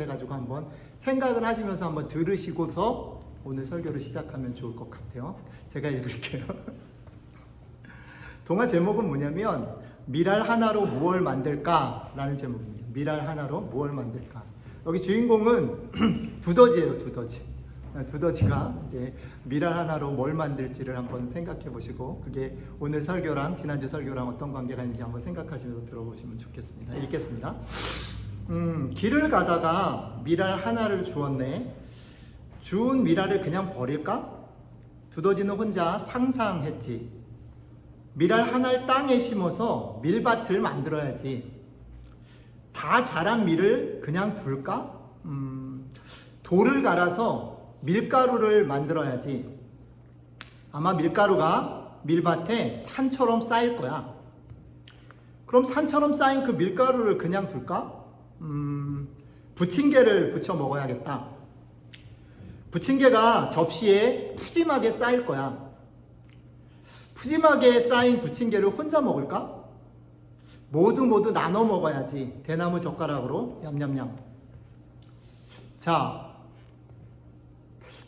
생각을 해가지고 한번 생각을 하시면서 한번 들으시고서 오늘 설교를 시작하면 좋을 것 같아요. 제가 읽을게요. 동화 제목은 뭐냐면 밀알 하나로 무얼 만들까? 라는 제목입니다. 밀알 하나로 무얼 만들까? 여기 주인공은 두더지예요. 두더지가 이제 밀알 하나로 뭘 만들지를 한번 생각해 보시고 그게 오늘 설교랑 지난주 설교랑 어떤 관계가 있는지 한번 생각하시면서 들어보시면 좋겠습니다. 읽겠습니다. 길을 가다가 밀알 하나를 주었네. 주운 밀알을 그냥 버릴까? 두더지는 혼자 상상했지. 밀알 하나를 땅에 심어서 밀밭을 만들어야지. 다 자란 밀을 그냥 둘까? 돌을 갈아서 밀가루를 만들어야지. 아마 밀가루가 밀밭에 산처럼 쌓일 거야. 그럼 산처럼 쌓인 그 밀가루를 그냥 둘까? 부침개를 부쳐 먹어야겠다. 부침개가 접시에 푸짐하게 쌓일 거야. 푸짐하게 쌓인 부침개를 혼자 먹을까? 모두 나눠 먹어야지. 대나무 젓가락으로 냠냠냠. 자,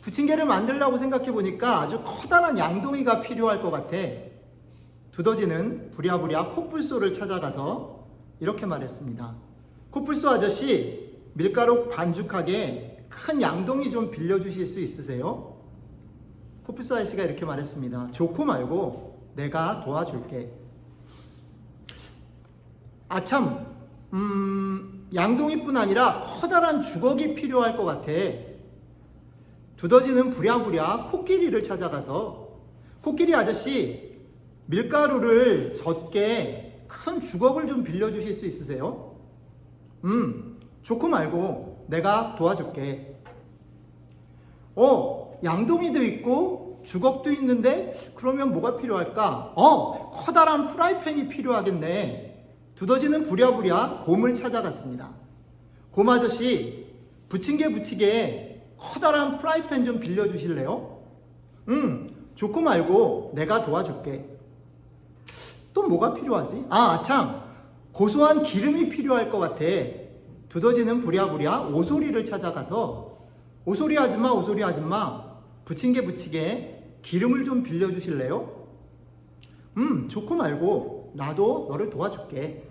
부침개를 만들려고 생각해 보니까 아주 커다란 양동이가 필요할 것 같아. 두더지는 부랴부랴 코뿔소를 찾아가서 이렇게 말했습니다. 코뿔소 아저씨, 밀가루 반죽하게 큰 양동이 좀 빌려주실 수 있으세요? 코뿔소 아저씨가 이렇게 말했습니다. 좋고 말고 내가 도와줄게. 아참, 양동이뿐 아니라 커다란 주걱이 필요할 것 같아. 두더지는 부랴부랴 코끼리를 찾아가서 코끼리 아저씨, 밀가루를 젓게 큰 주걱을 좀 빌려주실 수 있으세요? 좋고 말고 내가 도와줄게. 양동이도 있고 주걱도 있는데 그러면 뭐가 필요할까? 커다란 프라이팬이 필요하겠네. 두더지는 부랴부랴 곰을 찾아갔습니다. 곰 아저씨, 부침개 부치게 커다란 프라이팬 좀 빌려주실래요? 좋고 말고 내가 도와줄게. 또 뭐가 필요하지? 아참, 고소한 기름이 필요할 것 같아. 두더지는 부랴부랴 오소리를 찾아가서 오소리 아줌마, 부침개 부치게 기름을 좀 빌려주실래요? 좋고 말고 나도 너를 도와줄게.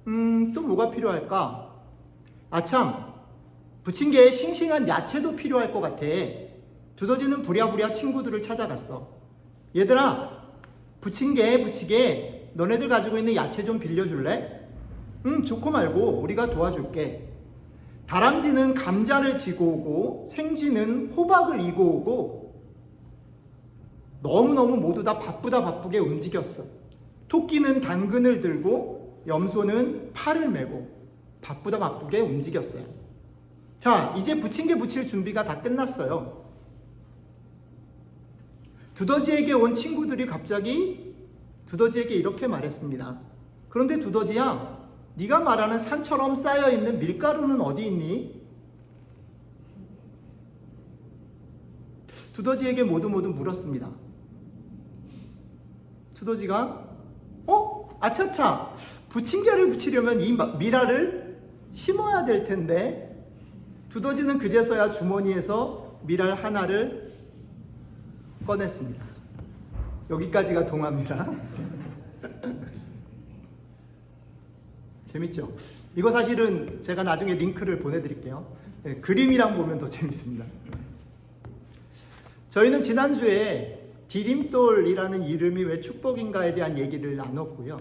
또 뭐가 필요할까? 아참, 부침개에 싱싱한 야채도 필요할 것 같아. 두더지는 부랴부랴 친구들을 찾아갔어. 얘들아, 부침개 부치게 너네들 가지고 있는 야채 좀 빌려줄래? 좋고 말고 우리가 도와줄게. 다람쥐는 감자를 지고 오고 생쥐는 호박을 이고 오고 너무너무 모두 다 바쁘게 움직였어. 토끼는 당근을 들고 염소는 팔을 메고 바쁘게 움직였어요. 자, 이제 부침개 부칠 준비가 다 끝났어요. 두더지에게 온 친구들이 갑자기 두더지에게 이렇게 말했습니다. 그런데 두더지야, 네가 말하는 산처럼 쌓여있는 밀가루는 어디 있니? 두더지에게 모두 물었습니다. 두더지가 아차차, 부침개를 부치려면 이 밀알을 심어야 될 텐데. 두더지는 그제서야 주머니에서 밀알 하나를 꺼냈습니다. 여기까지가 동화입니다. 재밌죠? 이거 사실은 제가 나중에 링크를 보내드릴게요. 네, 그림이랑 보면 더 재밌습니다. 저희는 지난주에 디딤돌이라는 이름이 왜 축복인가에 대한 얘기를 나눴고요.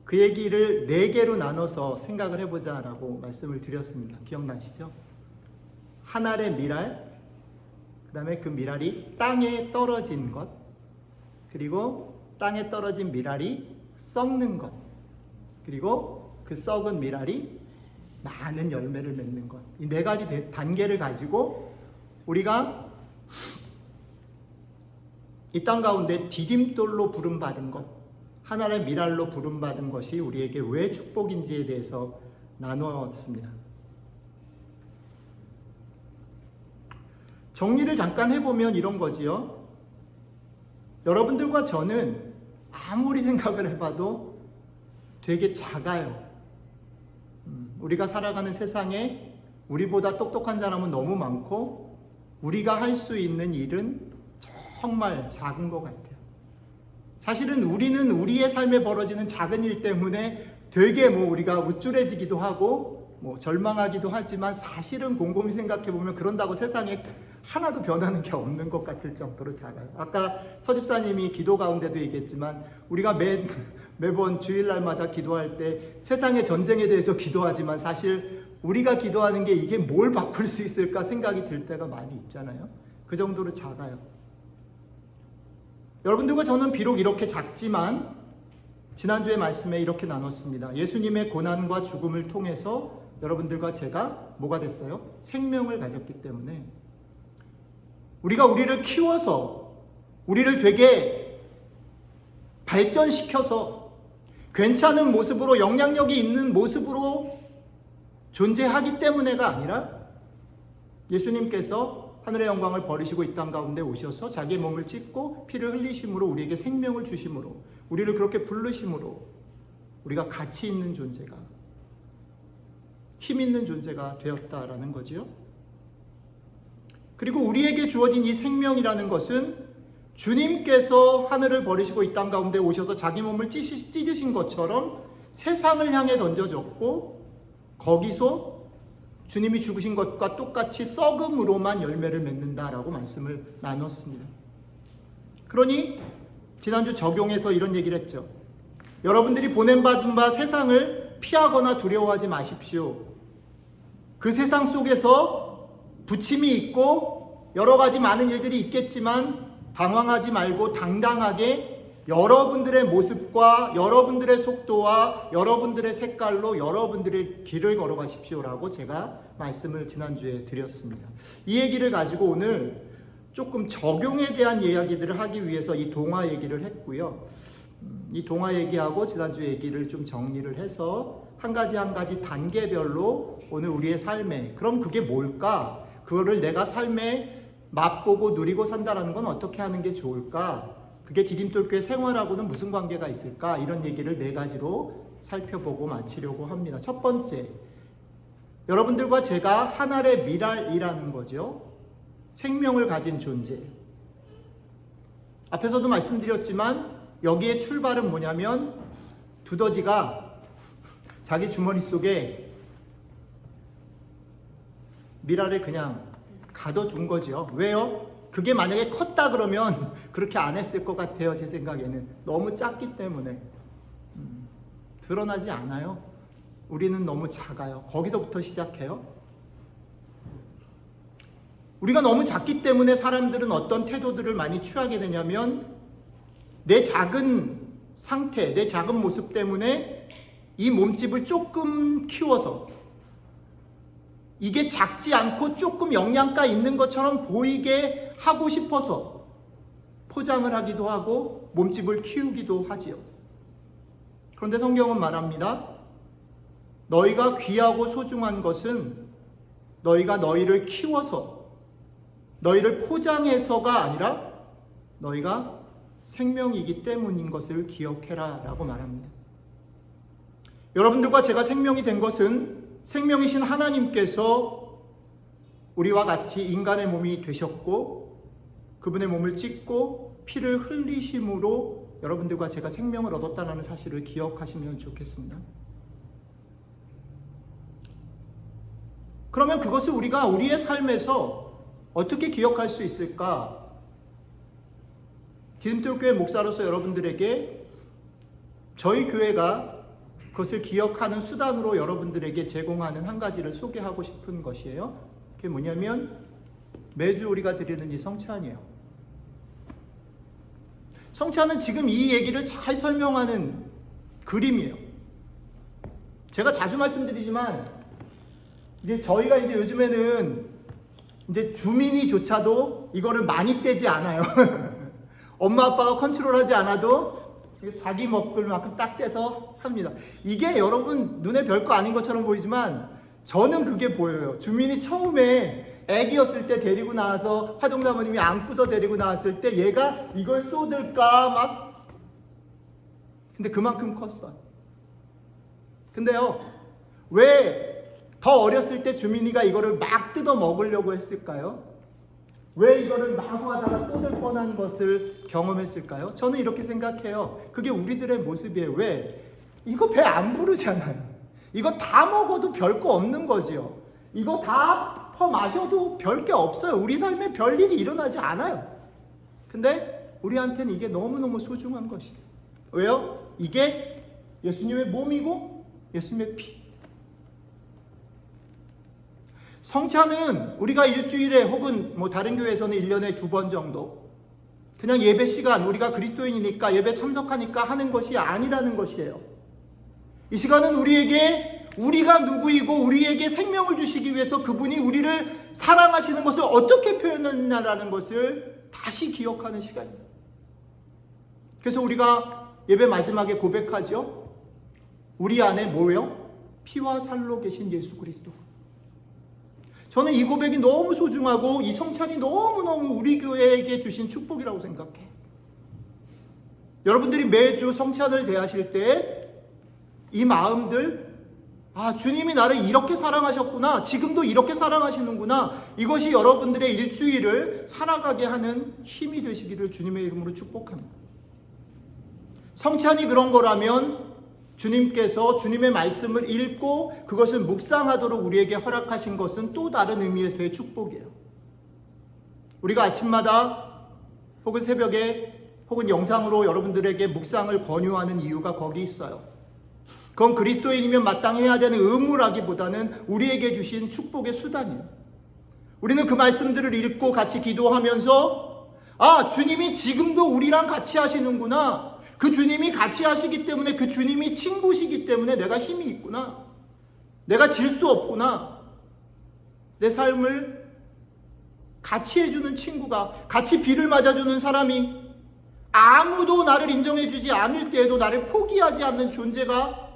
그 얘기를 4개로 나눠서 생각을 해보자 라고 말씀을 드렸습니다. 기억나시죠? 한 알의 밀알, 그 다음에 그 밀알이 땅에 떨어진 것, 그리고 땅에 떨어진 밀알이 썩는 것, 그리고 그 썩은 밀알이 많은 열매를 맺는 것. 이 4가지 단계를 가지고 우리가 이 땅 가운데 디딤돌로 부름받은 것, 하나의 밀알로 부름받은 것이 우리에게 왜 축복인지에 대해서 나누었습니다. 정리를 잠깐 해보면 이런 거지요. 여러분들과 저는 아무리 생각을 해봐도 되게 작아요. 우리가 살아가는 세상에 우리보다 똑똑한 사람은 너무 많고 우리가 할 수 있는 일은 정말 작은 것 같아요. 사실은 우리는 우리의 삶에 벌어지는 작은 일 때문에 되게 우리가 우쭐해지기도 하고 절망하기도 하지만 사실은 곰곰이 생각해 보면 그런다고 세상에 하나도 변하는 게 없는 것 같을 정도로 작아요. 아까 서집사님이 기도 가운데도 얘기했지만 우리가 매번 주일날마다 기도할 때 세상의 전쟁에 대해서 기도하지만 사실 우리가 기도하는 게 이게 뭘 바꿀 수 있을까 생각이 들 때가 많이 있잖아요. 그 정도로 작아요. 여러분들과 저는 비록 이렇게 작지만 지난주의 말씀에 이렇게 나눴습니다. 예수님의 고난과 죽음을 통해서 여러분들과 제가 뭐가 됐어요? 생명을 가졌기 때문에 우리가 우리를 키워서 우리를 되게 발전시켜서 괜찮은 모습으로 영향력이 있는 모습으로 존재하기 때문에가 아니라 예수님께서 하늘의 영광을 버리시고 이 땅 가운데 오셔서 자기의 몸을 찢고 피를 흘리심으로 우리에게 생명을 주심으로 우리를 그렇게 부르심으로 우리가 가치 있는 존재가 힘 있는 존재가 되었다라는 거지요. 그리고 우리에게 주어진 이 생명이라는 것은 주님께서 하늘을 버리시고 이 땅 가운데 오셔서 자기 몸을 찢으신 것처럼 세상을 향해 던져졌고 거기서 주님이 죽으신 것과 똑같이 썩음으로만 열매를 맺는다라고 말씀을 나눴습니다. 그러니 지난주 적용해서 이런 얘기를 했죠. 여러분들이 보냄받은 바 세상을 피하거나 두려워하지 마십시오. 그 세상 속에서 부침이 있고 여러 가지 많은 일들이 있겠지만 당황하지 말고 당당하게 여러분들의 모습과 여러분들의 속도와 여러분들의 색깔로 여러분들의 길을 걸어가십시오라고 제가 말씀을 지난주에 드렸습니다. 이 얘기를 가지고 오늘 조금 적용에 대한 이야기들을 하기 위해서 이 동화 얘기를 했고요. 이 동화 얘기하고 지난주 얘기를 좀 정리를 해서 한 가지 한 가지 단계별로 오늘 우리의 삶에 그럼 그게 뭘까? 그거를 내가 삶에 맛보고 누리고 산다라는 건 어떻게 하는 게 좋을까? 그게 디딤돌교회 생활하고는 무슨 관계가 있을까? 이런 얘기를 네 가지로 살펴보고 마치려고 합니다. 첫 번째, 여러분들과 제가 하늘의 미랄이라는 거죠. 생명을 가진 존재. 앞에서도 말씀드렸지만 여기에 출발은 뭐냐면 두더지가 자기 주머니 속에 미랄을 그냥 가둬둔 거죠. 왜요? 그게 만약에 컸다 그러면 그렇게 안 했을 것 같아요. 제 생각에는 너무 작기 때문에 드러나지 않아요. 우리는 너무 작아요. 거기서부터 시작해요. 우리가 너무 작기 때문에 사람들은 어떤 태도들을 많이 취하게 되냐면 내 작은 상태, 내 작은 모습 때문에 이 몸집을 조금 키워서 이게 작지 않고 조금 영양가 있는 것처럼 보이게 하고 싶어서 포장을 하기도 하고 몸집을 키우기도 하지요. 그런데 성경은 말합니다. 너희가 귀하고 소중한 것은 너희가 너희를 키워서 너희를 포장해서가 아니라 너희가 생명이기 때문인 것을 기억해라 라고 말합니다. 여러분들과 제가 생명이 된 것은 생명이신 하나님께서 우리와 같이 인간의 몸이 되셨고 그분의 몸을 찢고 피를 흘리심으로 여러분들과 제가 생명을 얻었다는 사실을 기억하시면 좋겠습니다. 그러면 그것을 우리가 우리의 삶에서 어떻게 기억할 수 있을까? 디딤돌교회 목사로서 여러분들에게 저희 교회가 그것을 기억하는 수단으로 여러분들에게 제공하는 한 가지를 소개하고 싶은 것이에요. 그게 뭐냐면 매주 우리가 드리는 이 성찬이에요. 성찬은 지금 이 얘기를 잘 설명하는 그림이에요. 제가 자주 말씀드리지만 이제 저희가 이제 요즘에는 이제 주민이조차도 이거를 많이 떼지 않아요. 엄마 아빠가 컨트롤하지 않아도 자기 먹을 만큼 딱 떼서 합니다. 이게 여러분 눈에 별거 아닌 것처럼 보이지만 저는 그게 보여요. 주민이 처음에 애기였을 때 데리고 나와서 화종사모님이 안고서 데리고 나왔을 때 얘가 이걸 쏟을까 막 근데 그만큼 컸어요. 근데요 왜 더 어렸을 때 주민이가 이거를 막 뜯어 먹으려고 했을까요? 왜 이거를 마구 하다가 쏟을 뻔한 것을 경험했을까요? 저는 이렇게 생각해요. 그게 우리들의 모습이에요. 왜? 이거 배 안 부르잖아요. 이거 다 먹어도 별거 없는 거지요. 이거 다 퍼마셔도 별게 없어요. 우리 삶에 별일이 일어나지 않아요. 근데 우리한테는 이게 너무너무 소중한 것이에요. 왜요? 이게 예수님의 몸이고 예수님의 피. 성찬은 우리가 일주일에 혹은 다른 교회에서는 1년에 2번 정도 그냥 예배 시간, 우리가 그리스도인이니까 예배 참석하니까 하는 것이 아니라는 것이에요. 이 시간은 우리에게 우리가 누구이고 우리에게 생명을 주시기 위해서 그분이 우리를 사랑하시는 것을 어떻게 표현했냐라는 것을 다시 기억하는 시간입니다. 그래서 우리가 예배 마지막에 고백하죠. 우리 안에 뭐예요? 피와 살로 계신 예수 그리스도. 저는 이 고백이 너무 소중하고 이 성찬이 너무너무 우리 교회에게 주신 축복이라고 생각해. 여러분들이 매주 성찬을 대하실 때 이 마음들, 주님이 나를 이렇게 사랑하셨구나, 지금도 이렇게 사랑하시는구나, 이것이 여러분들의 일주일을 살아가게 하는 힘이 되시기를 주님의 이름으로 축복합니다. 성찬이 그런 거라면 주님께서 주님의 말씀을 읽고 그것을 묵상하도록 우리에게 허락하신 것은 또 다른 의미에서의 축복이에요. 우리가 아침마다 혹은 새벽에 혹은 영상으로 여러분들에게 묵상을 권유하는 이유가 거기 있어요. 그건 그리스도인이면 마땅히 해야 되는 의무라기보다는 우리에게 주신 축복의 수단이에요. 우리는 그 말씀들을 읽고 같이 기도하면서 주님이 지금도 우리랑 같이 하시는구나. 그 주님이 같이 하시기 때문에 그 주님이 친구시기 때문에 내가 힘이 있구나. 내가 질 수 없구나. 내 삶을 같이 해주는 친구가, 같이 비를 맞아주는 사람이, 아무도 나를 인정해주지 않을 때에도 나를 포기하지 않는 존재가,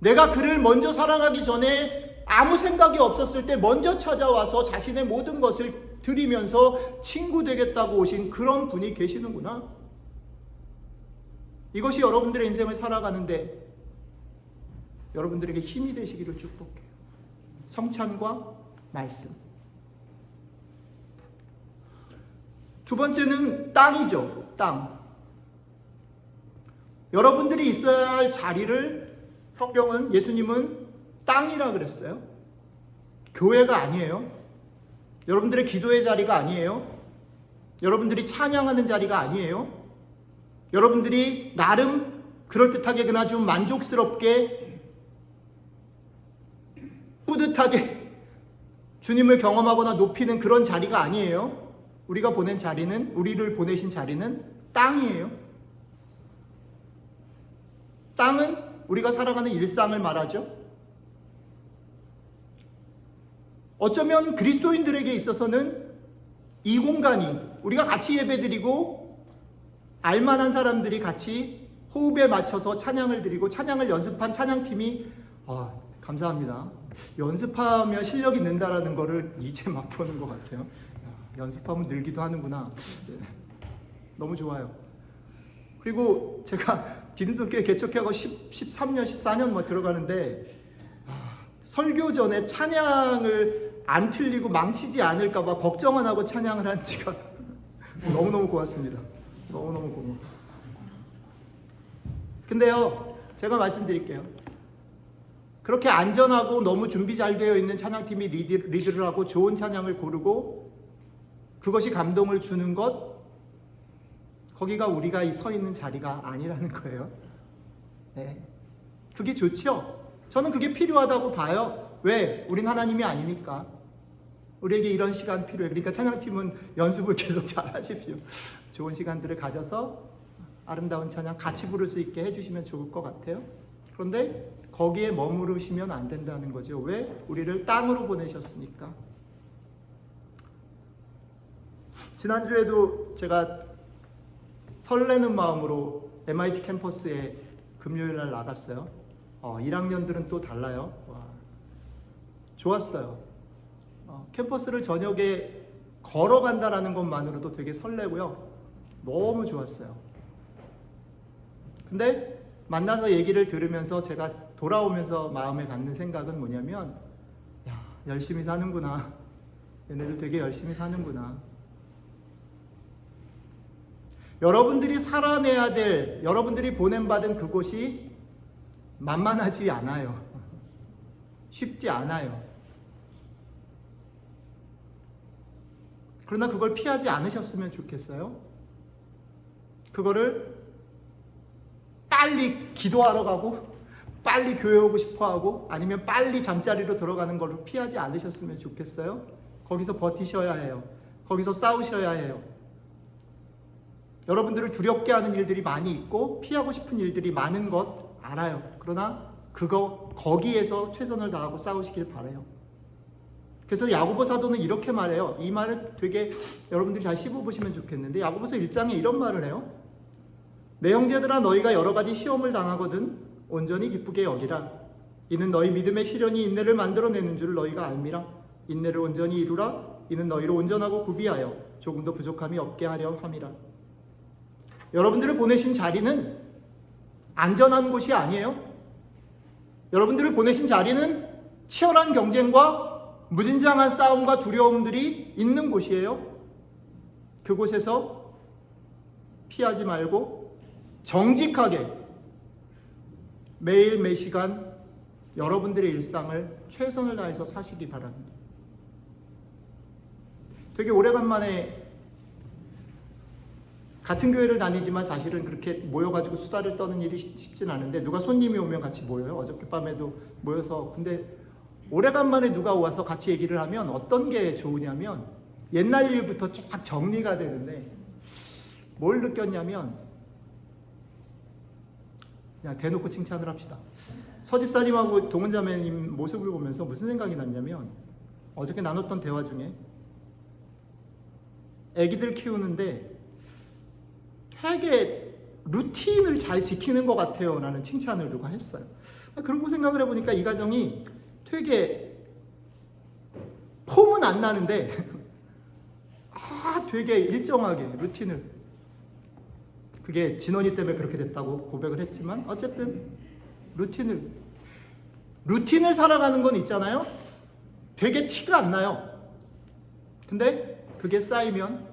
내가 그를 먼저 사랑하기 전에 아무 생각이 없었을 때 먼저 찾아와서 자신의 모든 것을 드리면서 친구 되겠다고 오신 그런 분이 계시는구나. 이것이 여러분들의 인생을 살아가는데 여러분들에게 힘이 되시기를 축복해요. 성찬과 말씀. 두 번째는 땅이죠. 땅. 여러분들이 있어야 할 자리를 성경은, 예수님은 땅이라 그랬어요. 교회가 아니에요. 여러분들의 기도의 자리가 아니에요. 여러분들이 찬양하는 자리가 아니에요. 여러분들이 나름 그럴듯하게 그나 좀 만족스럽게 뿌듯하게 주님을 경험하거나 높이는 그런 자리가 아니에요. 우리가 보낸 자리는, 우리를 보내신 자리는 땅이에요. 땅은 우리가 살아가는 일상을 말하죠. 어쩌면 그리스도인들에게 있어서는 이 공간이, 우리가 같이 예배드리고 알만한 사람들이 같이 호흡에 맞춰서 찬양을 드리고 찬양을 연습한 찬양팀이 감사합니다. 연습하면 실력이 는다라는 거를 이제 맛보는 것 같아요. 연습하면 늘기도 하는구나. 너무 좋아요. 그리고 제가 디딤돌교회 개척하고 13년, 14년 들어가는데 설교 전에 찬양을 안 틀리고 망치지 않을까 봐 걱정 안 하고 찬양을 한 지가 너무너무 고맙습니다. 너무너무 고마워요. 근데요, 제가 말씀드릴게요. 그렇게 안전하고 너무 준비 잘 되어 있는 찬양팀이 리드를 하고 좋은 찬양을 고르고 그것이 감동을 주는 것, 거기가 우리가 서 있는 자리가 아니라는 거예요. 네. 그게 좋죠? 저는 그게 필요하다고 봐요. 왜? 우린 하나님이 아니니까. 우리에게 이런 시간 필요해. 그러니까 찬양팀은 연습을 계속 잘 하십시오. 좋은 시간들을 가져서 아름다운 찬양 같이 부를 수 있게 해주시면 좋을 것 같아요. 그런데 거기에 머무르시면 안 된다는 거죠. 왜? 우리를 땅으로 보내셨으니까. 지난주에도 제가 설레는 마음으로 MIT 캠퍼스에 금요일날 나갔어요. 1학년들은 또 달라요. 좋았어요. 캠퍼스를 저녁에 걸어간다라는 것만으로도 되게 설레고요. 너무 좋았어요. 근데 만나서 얘기를 들으면서 제가 돌아오면서 마음에 갖는 생각은 뭐냐면 열심히 사는구나. 얘네들 되게 열심히 사는구나. 여러분들이 살아내야 될, 여러분들이 보냄받은 그곳이 만만하지 않아요. 쉽지 않아요. 그러나 그걸 피하지 않으셨으면 좋겠어요. 그거를 빨리 기도하러 가고 빨리 교회 오고 싶어 하고 아니면 빨리 잠자리로 들어가는 걸로 피하지 않으셨으면 좋겠어요. 거기서 버티셔야 해요. 거기서 싸우셔야 해요. 여러분들을 두렵게 하는 일들이 많이 있고 피하고 싶은 일들이 많은 것 알아요. 그러나 거기에서 최선을 다하고 싸우시길 바라요. 그래서 야고보 사도는 이렇게 말해요. 이 말을 되게 여러분들이 잘 씹어보시면 좋겠는데 야고보서 1장에 이런 말을 해요. 내 형제들아 너희가 여러 가지 시험을 당하거든 온전히 기쁘게 여기라. 이는 너희 믿음의 시련이 인내를 만들어내는 줄 너희가 알미라. 인내를 온전히 이루라. 이는 너희를 온전하고 구비하여 조금도 부족함이 없게 하려 함이라. 여러분들을 보내신 자리는 안전한 곳이 아니에요. 여러분들을 보내신 자리는 치열한 경쟁과 무진장한 싸움과 두려움들이 있는 곳이에요. 그곳에서 피하지 말고 정직하게 매일 매시간 여러분들의 일상을 최선을 다해서 사시기 바랍니다. 되게 오래간만에 같은 교회를 다니지만 사실은 그렇게 모여가지고 수다를 떠는 일이 쉽진 않은데 누가 손님이 오면 같이 모여요. 어저께 밤에도 모여서. 근데 오래간만에 누가 와서 같이 얘기를 하면 어떤 게 좋으냐면 옛날 일부터 쫙 정리가 되는데 뭘 느꼈냐면 그냥 대놓고 칭찬을 합시다. 서집사님하고 동은자매님 모습을 보면서 무슨 생각이 났냐면 어저께 나눴던 대화 중에 애기들 키우는데 되게 루틴을 잘 지키는 것 같아요 라는 칭찬을 누가 했어요. 그러고 생각을 해보니까 이 가정이 되게 폼은 안 나는데 되게 일정하게 루틴을, 그게 진원이 때문에 그렇게 됐다고 고백을 했지만 어쨌든 루틴을 살아가는 건 있잖아요. 되게 티가 안 나요. 근데 그게 쌓이면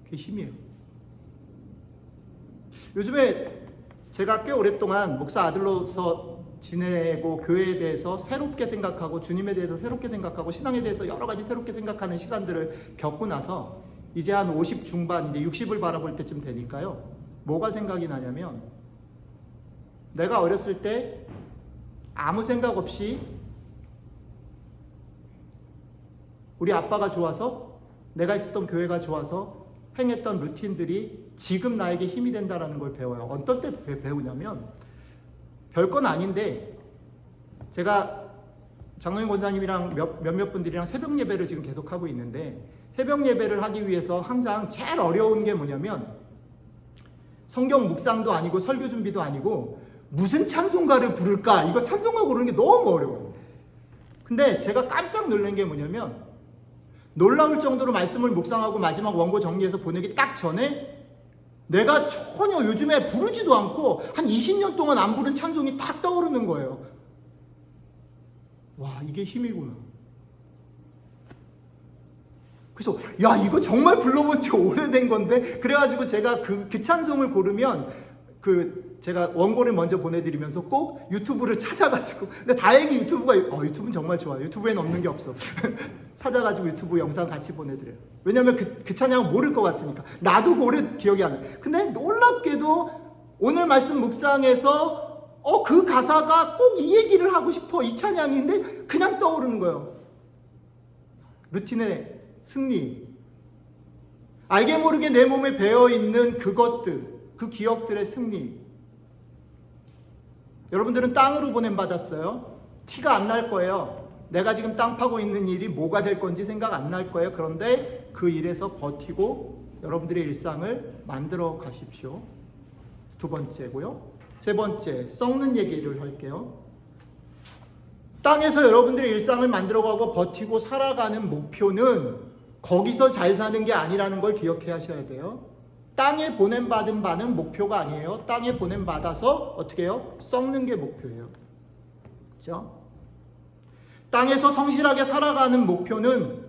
그게 힘이에요. 요즘에 제가 꽤 오랫동안 목사 아들로서 지내고 교회에 대해서 새롭게 생각하고 주님에 대해서 새롭게 생각하고 신앙에 대해서 여러 가지 새롭게 생각하는 시간들을 겪고 나서 이제 한 50 중반 이제 60을 바라볼 때쯤 되니까요. 뭐가 생각이 나냐면 내가 어렸을 때 아무 생각 없이 우리 아빠가 좋아서 내가 있었던 교회가 좋아서 행했던 루틴들이 지금 나에게 힘이 된다는 걸 배워요. 어떨 때 배우냐면 별건 아닌데 제가 장로인 권사님이랑 몇몇 분들이랑 새벽 예배를 지금 계속 하고 있는데 새벽 예배를 하기 위해서 항상 제일 어려운 게 뭐냐면 성경 묵상도 아니고 설교 준비도 아니고 무슨 찬송가를 부를까, 이거 찬송가 고르는 게 너무 어려워요. 근데 제가 깜짝 놀란 게 뭐냐면 놀라울 정도로 말씀을 묵상하고 마지막 원고 정리해서 보내기 딱 전에 내가 전혀 요즘에 부르지도 않고 한 20년 동안 안 부른 찬송이 딱 떠오르는 거예요. 와, 이게 힘이구나. 그래서 야, 이거 정말 불러본 지 오래된 건데, 그래가지고 제가 그 찬송을 고르면 제가 원고를 먼저 보내드리면서 꼭 유튜브를 찾아가지고, 근데 다행히 유튜브는 정말 좋아요. 유튜브에는 없는 게 없어. 찾아가지고 유튜브 영상 같이 보내드려요. 왜냐면 그 찬양을 모를 것 같으니까. 나도 오래 기억이 안 나요. 근데 놀랍게도 오늘 말씀 묵상에서 그 가사가 꼭 이 얘기를 하고 싶어, 이 찬양인데 그냥 떠오르는 거예요. 루틴의 승리. 알게 모르게 내 몸에 배어있는 그것들, 그 기억들의 승리. 여러분들은 땅으로 보냄받았어요. 티가 안 날 거예요. 내가 지금 땅 파고 있는 일이 뭐가 될 건지 생각 안 날 거예요. 그런데 그 일에서 버티고 여러분들의 일상을 만들어 가십시오. 두 번째고요. 세 번째, 썩는 얘기를 할게요. 땅에서 여러분들의 일상을 만들어가고 버티고 살아가는 목표는 거기서 잘 사는 게 아니라는 걸 기억해 하셔야 돼요. 땅에 보냄받은 바는 목표가 아니에요. 땅에 보냄받아서 어떻게 해요? 썩는 게 목표예요. 그렇죠? 땅에서 성실하게 살아가는 목표는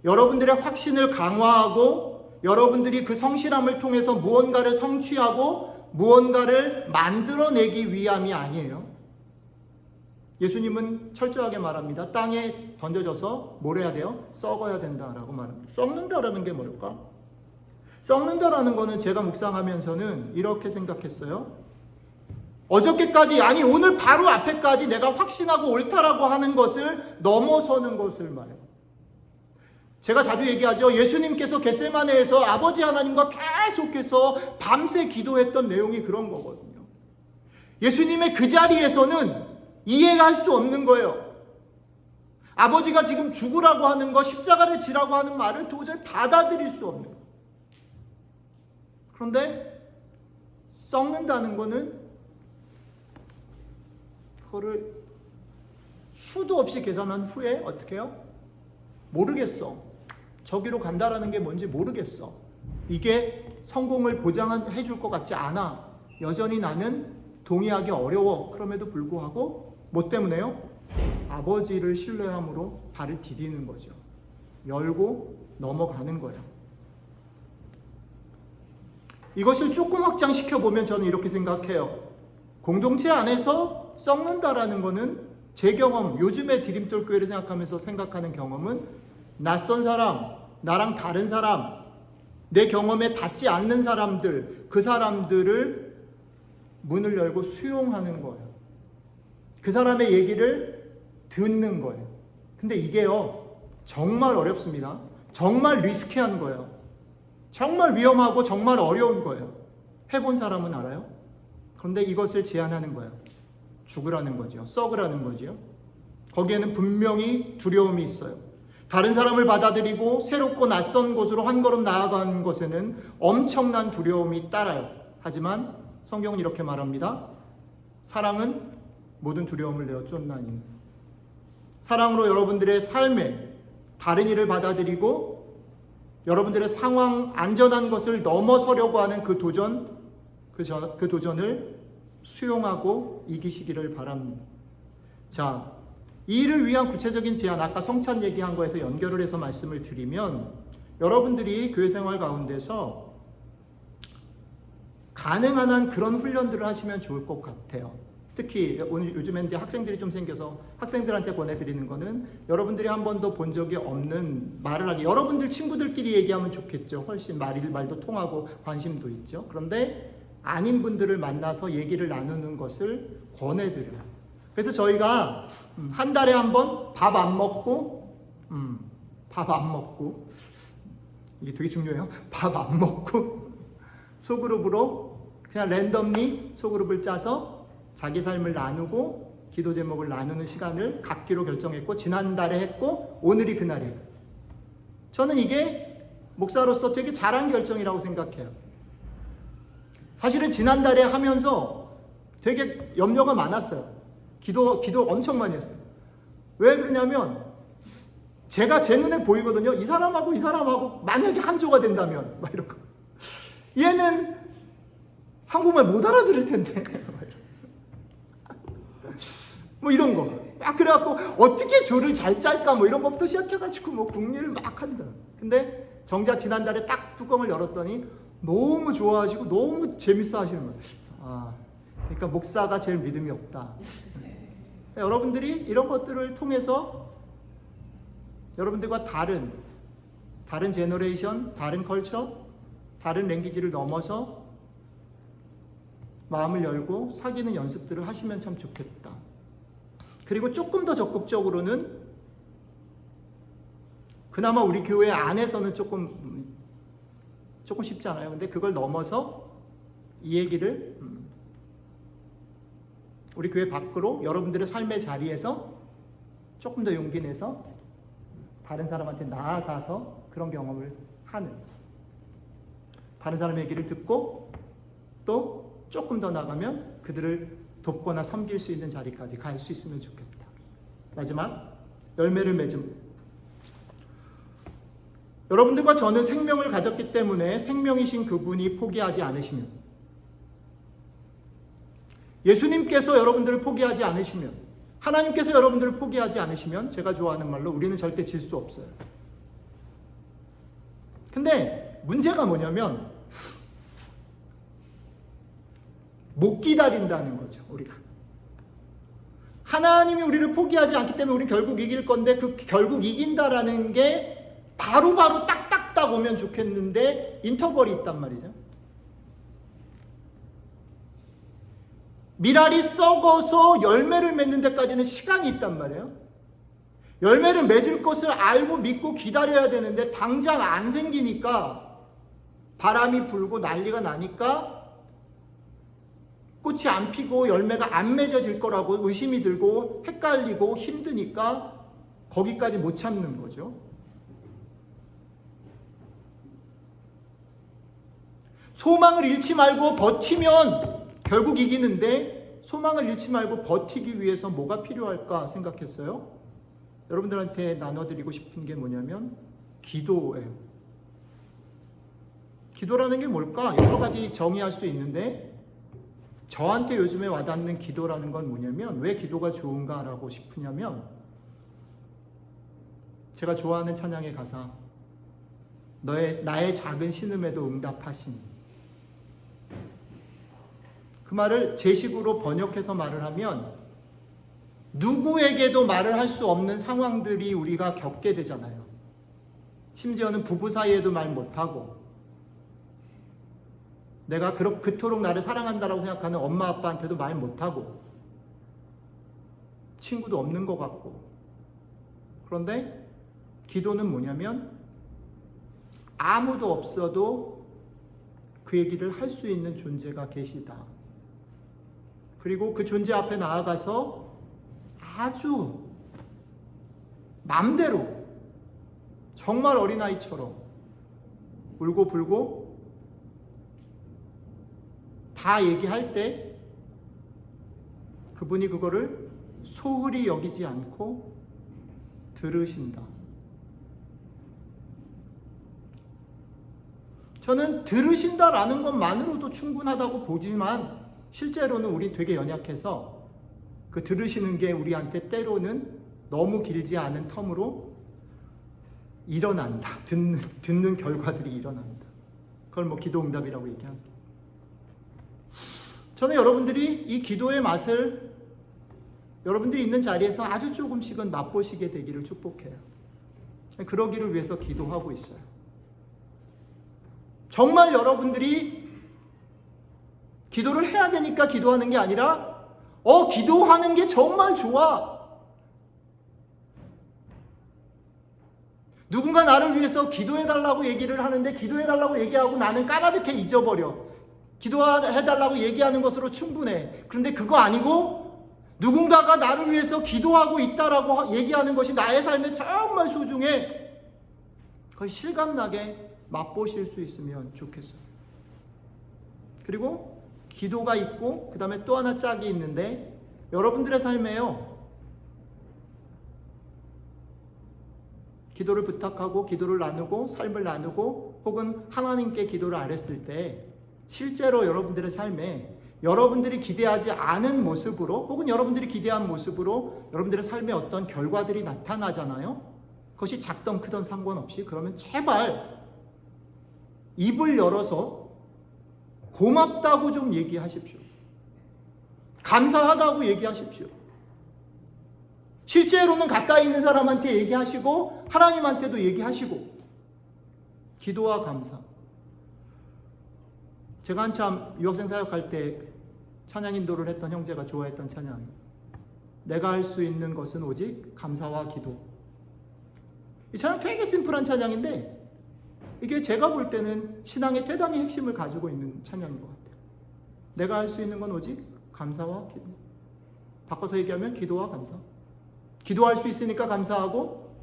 여러분들의 확신을 강화하고 여러분들이 그 성실함을 통해서 무언가를 성취하고 무언가를 만들어내기 위함이 아니에요. 예수님은 철저하게 말합니다. 땅에 던져져서 뭘 해야 돼요? 썩어야 된다라고 말합니다. 썩는다라는 게 뭘까? 썩는다라는 거는 제가 묵상하면서는 이렇게 생각했어요. 어저께까지, 아니 오늘 바로 앞에까지 내가 확신하고 옳다라고 하는 것을 넘어서는 것을 말해요. 제가 자주 얘기하죠. 예수님께서 겟세마네에서 아버지 하나님과 계속해서 밤새 기도했던 내용이 그런 거거든요. 예수님의 그 자리에서는 이해할 수 없는 거예요. 아버지가 지금 죽으라고 하는 거, 십자가를 지라고 하는 말을 도저히 받아들일 수 없는 거예요. 그런데 썩는다는 거는 그거를 수도 없이 계산한 후에 어떻게 해요? 모르겠어. 저기로 간다라는 게 뭔지 모르겠어. 이게 성공을 보장해 줄 것 같지 않아. 여전히 나는 동의하기 어려워. 그럼에도 불구하고 뭐 때문에요? 아버지를 신뢰함으로 발을 디디는 거죠. 열고 넘어가는 거예요. 이것을 조금 확장시켜보면 저는 이렇게 생각해요. 공동체 안에서 썩는다라는 거는 제 경험, 요즘의 디딤돌 교회를 생각하면서 생각하는 경험은 낯선 사람, 나랑 다른 사람, 내 경험에 닿지 않는 사람들, 그 사람들을 문을 열고 수용하는 거예요. 그 사람의 얘기를 듣는 거예요. 근데 이게요, 정말 어렵습니다. 정말 리스키한 거예요. 정말 위험하고 정말 어려운 거예요. 해본 사람은 알아요? 그런데 이것을 제안하는 거예요. 죽으라는 거죠. 썩으라는 거죠. 거기에는 분명히 두려움이 있어요. 다른 사람을 받아들이고 새롭고 낯선 곳으로 한 걸음 나아가는 것에는 엄청난 두려움이 따라요. 하지만 성경은 이렇게 말합니다. 사랑은 모든 두려움을 내어 쫓나니. 사랑으로 여러분들의 삶에 다른 일을 받아들이고 여러분들의 상황, 안전한 것을 넘어서려고 하는 그 도전을 수용하고 이기시기를 바랍니다. 자, 이 일을 위한 구체적인 제안, 아까 성찬 얘기한 거에서 연결을 해서 말씀을 드리면 여러분들이 교회 생활 가운데서 가능한 한 그런 훈련들을 하시면 좋을 것 같아요. 특히 오늘 요즘에 이제 학생들이 좀 생겨서 학생들한테 보내드리는 거는 여러분들이 한 번도 본 적이 없는 말을 하기. 여러분들 친구들끼리 얘기하면 좋겠죠. 훨씬 말도 통하고 관심도 있죠. 그런데 아닌 분들을 만나서 얘기를 나누는 것을 권해드려요. 그래서 저희가 한 달에 한 번 밥 안 먹고 이게 되게 중요해요. 밥 안 먹고 소그룹으로 그냥 랜덤리 소그룹을 짜서 자기 삶을 나누고 기도 제목을 나누는 시간을 갖기로 결정했고 지난달에 했고 오늘이 그날이에요. 저는 이게 목사로서 되게 잘한 결정이라고 생각해요. 사실은 지난달에 하면서 되게 염려가 많았어요. 기도 엄청 많이 했어요. 왜 그러냐면 제가 제 눈에 보이거든요. 이 사람하고 만약에 한조가 된다면 막 이런 거. 얘는 한국말 못 알아들을 텐데 뭐 이런 거. 막 그래갖고 어떻게 조를 잘 짤까 뭐 이런 것부터 시작해가지고 뭐 궁리를 막 한다. 근데 정작 지난달에 딱 뚜껑을 열었더니 너무 좋아하시고 너무 재밌어 하시는 거예요. 그러니까 목사가 제일 믿음이 없다. 여러분들이 이런 것들을 통해서 여러분들과 다른 제너레이션, 다른 컬처, 다른 랭귀지를 넘어서 마음을 열고 사귀는 연습들을 하시면 참 좋겠다. 그리고 조금 더 적극적으로는 그나마 우리 교회 안에서는 조금 쉽지 않아요. 근데 그걸 넘어서 이 얘기를 우리 교회 밖으로 여러분들의 삶의 자리에서 조금 더 용기 내서 다른 사람한테 나아가서 그런 경험을 하는, 다른 사람의 얘기를 듣고 또 조금 더 나가면 그들을 돕거나 섬길 수 있는 자리까지 갈 수 있으면 좋겠다. 마지막, 열매를 맺음. 여러분들과 저는 생명을 가졌기 때문에 생명이신 그분이 포기하지 않으시면, 예수님께서 여러분들을 포기하지 않으시면, 하나님께서 여러분들을 포기하지 않으시면 제가 좋아하는 말로 우리는 절대 질 수 없어요. 근데 문제가 뭐냐면 못 기다린다는 거죠. 우리가 하나님이 우리를 포기하지 않기 때문에 우리는 결국 이길 건데, 그 결국 이긴다라는 게 바로바로 딱딱딱 오면 좋겠는데 인터벌이 있단 말이죠. 밀알이 썩어서 열매를 맺는 데까지는 시간이 있단 말이에요. 열매를 맺을 것을 알고 믿고 기다려야 되는데 당장 안 생기니까, 바람이 불고 난리가 나니까 꽃이 안 피고 열매가 안 맺어질 거라고 의심이 들고 헷갈리고 힘드니까 거기까지 못 참는 거죠. 소망을 잃지 말고 버티면 결국 이기는데, 소망을 잃지 말고 버티기 위해서 뭐가 필요할까 생각했어요. 여러분들한테 나눠드리고 싶은 게 뭐냐면 기도예요. 기도라는 게 뭘까? 여러 가지 정의할 수 있는데, 저한테 요즘에 와닿는 기도라는 건 뭐냐면, 왜 기도가 좋은가라고 싶으냐면, 제가 좋아하는 찬양의 가사, 나의 작은 신음에도 응답하신, 그 말을 제 식으로 번역해서 말을 하면, 누구에게도 말을 할 수 없는 상황들이 우리가 겪게 되잖아요. 심지어는 부부 사이에도 말 못하고, 내가 그토록 나를 사랑한다라고 생각하는 엄마 아빠한테도 말 못하고, 친구도 없는 것 같고. 그런데 기도는 뭐냐면 아무도 없어도 그 얘기를 할 수 있는 존재가 계시다. 그리고 그 존재 앞에 나아가서 아주 맘대로, 정말 어린아이처럼 울고 불고 다 얘기할 때 그분이 그거를 소홀히 여기지 않고 들으신다. 저는 들으신다라는 것만으로도 충분하다고 보지만, 실제로는 우리 되게 연약해서 그 들으시는 게 우리한테 때로는 너무 길지 않은 텀으로 일어난다. 듣는 결과들이 일어난다. 그걸 뭐 기도응답이라고 얘기하세요. 저는 여러분들이 이 기도의 맛을 여러분들이 있는 자리에서 아주 조금씩은 맛보시게 되기를 축복해요. 그러기를 위해서 기도하고 있어요. 정말 여러분들이 기도를 해야 되니까 기도하는 게 아니라, 기도하는 게 정말 좋아. 누군가 나를 위해서 기도해달라고 얘기를 하는데, 기도해달라고 얘기하고 나는 까마득해 잊어버려. 기도해달라고 얘기하는 것으로 충분해. 그런데 그거 아니고, 누군가가 나를 위해서 기도하고 있다라고 얘기하는 것이 나의 삶에 정말 소중해. 그걸 실감나게 맛보실 수 있으면 좋겠어요. 그리고 기도가 있고 그 다음에 또 하나 짝이 있는데, 여러분들의 삶에요, 기도를 부탁하고 기도를 나누고 삶을 나누고 혹은 하나님께 기도를 아뢰었을 때, 실제로 여러분들의 삶에 여러분들이 기대하지 않은 모습으로 혹은 여러분들이 기대한 모습으로 여러분들의 삶에 어떤 결과들이 나타나잖아요. 그것이 작던 크던 상관없이, 그러면 제발 입을 열어서 고맙다고 좀 얘기하십시오. 감사하다고 얘기하십시오. 실제로는 가까이 있는 사람한테 얘기하시고 하나님한테도 얘기하시고. 기도와 감사. 제가 한참 유학생 사역할 때 찬양 인도를 했던 형제가 좋아했던 찬양, 내가 할 수 있는 것은 오직 감사와 기도. 이 찬양 되게 심플한 찬양인데, 이게 제가 볼 때는 신앙의 대단히 핵심을 가지고 있는 찬양인 것 같아요. 내가 할 수 있는 건 오직 감사와 기도. 바꿔서 얘기하면 기도와 감사. 기도할 수 있으니까 감사하고,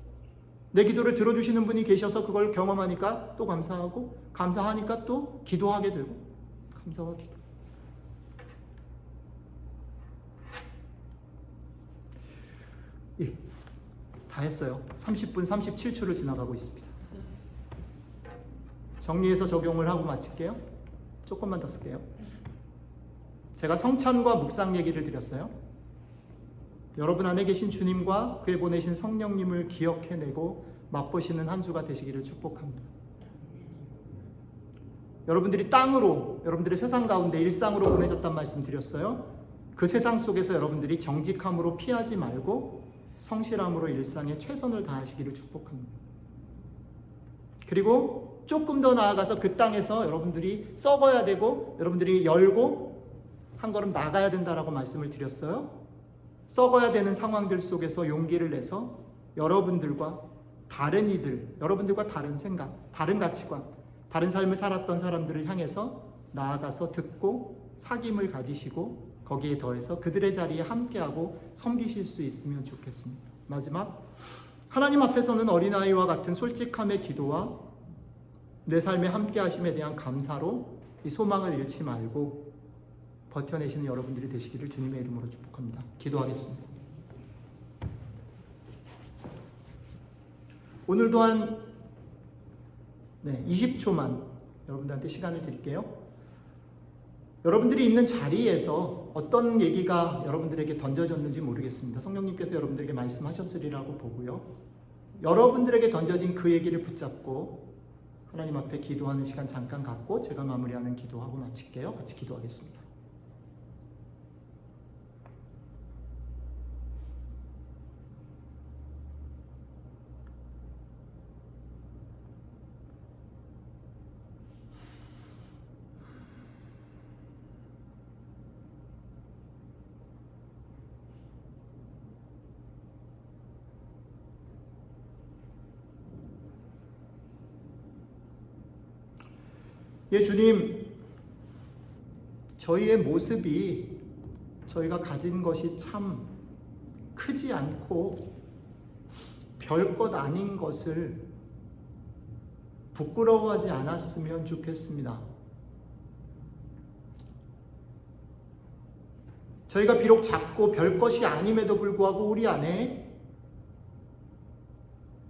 내 기도를 들어주시는 분이 계셔서 그걸 경험하니까 또 감사하고, 감사하니까 또 기도하게 되고, 감사와 기도. 예, 다 했어요. 30분 37초를 지나가고 있습니다. 정리해서 적용을 하고 마칠게요. 조금만 더 쓸게요. 제가 성찬과 묵상 얘기를 드렸어요. 여러분 안에 계신 주님과 그에 보내신 성령님을 기억해내고 맛보시는 한 주가 되시기를 축복합니다. 여러분들이 땅으로, 여러분들의 세상 가운데 일상으로 보내졌단 말씀 드렸어요. 그 세상 속에서 여러분들이 정직함으로 피하지 말고 성실함으로 일상에 최선을 다하시기를 축복합니다. 그리고 조금 더 나아가서 그 땅에서 여러분들이 썩어야 되고 여러분들이 열고 한 걸음 나가야 된다라고 말씀을 드렸어요. 썩어야 되는 상황들 속에서 용기를 내서 여러분들과 다른 이들, 여러분들과 다른 생각, 다른 가치관, 다른 삶을 살았던 사람들을 향해서 나아가서 듣고 사귐을 가지시고 거기에 더해서 그들의 자리에 함께하고 섬기실 수 있으면 좋겠습니다. 마지막, 하나님 앞에서는 어린아이와 같은 솔직함의 기도와 내 삶에 함께하심에 대한 감사로 이 소망을 잃지 말고 버텨내시는 여러분들이 되시기를 주님의 이름으로 축복합니다. 기도하겠습니다. 오늘 또한 20초만 여러분들한테 시간을 드릴게요. 여러분들이 있는 자리에서 어떤 얘기가 여러분들에게 던져졌는지 모르겠습니다. 성령님께서 여러분들에게 말씀하셨으리라고 보고요. 여러분들에게 던져진 그 얘기를 붙잡고 하나님 앞에 기도하는 시간 잠깐 갖고 제가 마무리하는 기도하고 마칠게요. 같이 기도하겠습니다. 예, 주님, 저희의 모습이 저희가 가진 것이 참 크지 않고 별것 아닌 것을 부끄러워하지 않았으면 좋겠습니다. 저희가 비록 작고 별것이 아님에도 불구하고 우리 안에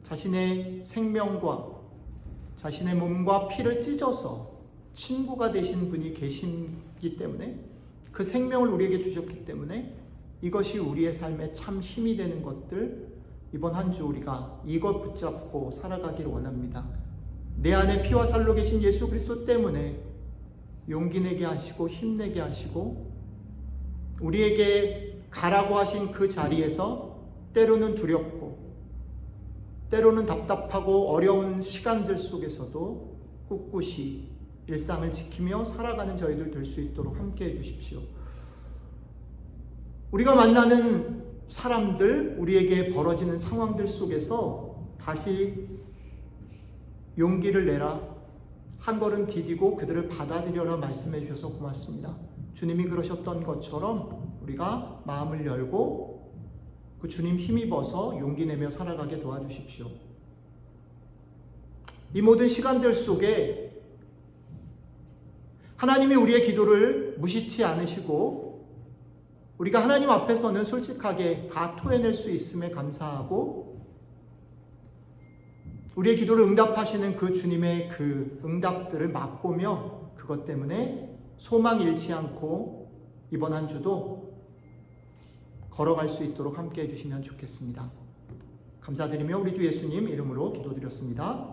자신의 생명과 자신의 몸과 피를 찢어서 친구가 되신 분이 계시기 때문에 그 생명을 우리에게 주셨기 때문에 이것이 우리의 삶에 참 힘이 되는 것들, 이번 한 주 우리가 이것 붙잡고 살아가길 원합니다. 내 안에 피와 살로 계신 예수 그리스도 때문에 용기 내게 하시고 힘내게 하시고 우리에게 가라고 하신 그 자리에서 때로는 두렵고 때로는 답답하고 어려운 시간들 속에서도 꿋꿋이 일상을 지키며 살아가는 저희들 될 수 있도록 함께 해주십시오. 우리가 만나는 사람들, 우리에게 벌어지는 상황들 속에서 다시 용기를 내라, 한 걸음 디디고 그들을 받아들여라 말씀해 주셔서 고맙습니다. 주님이 그러셨던 것처럼 우리가 마음을 열고 그 주님 힘입어서 용기 내며 살아가게 도와주십시오. 이 모든 시간들 속에 하나님이 우리의 기도를 무시치 않으시고 우리가 하나님 앞에서는 솔직하게 다 토해낼 수 있음에 감사하고 우리의 기도를 응답하시는 그 주님의 그 응답들을 맛보며 그것 때문에 소망 잃지 않고 이번 한 주도 걸어갈 수 있도록 함께 해주시면 좋겠습니다. 감사드리며 우리 주 예수님 이름으로 기도드렸습니다.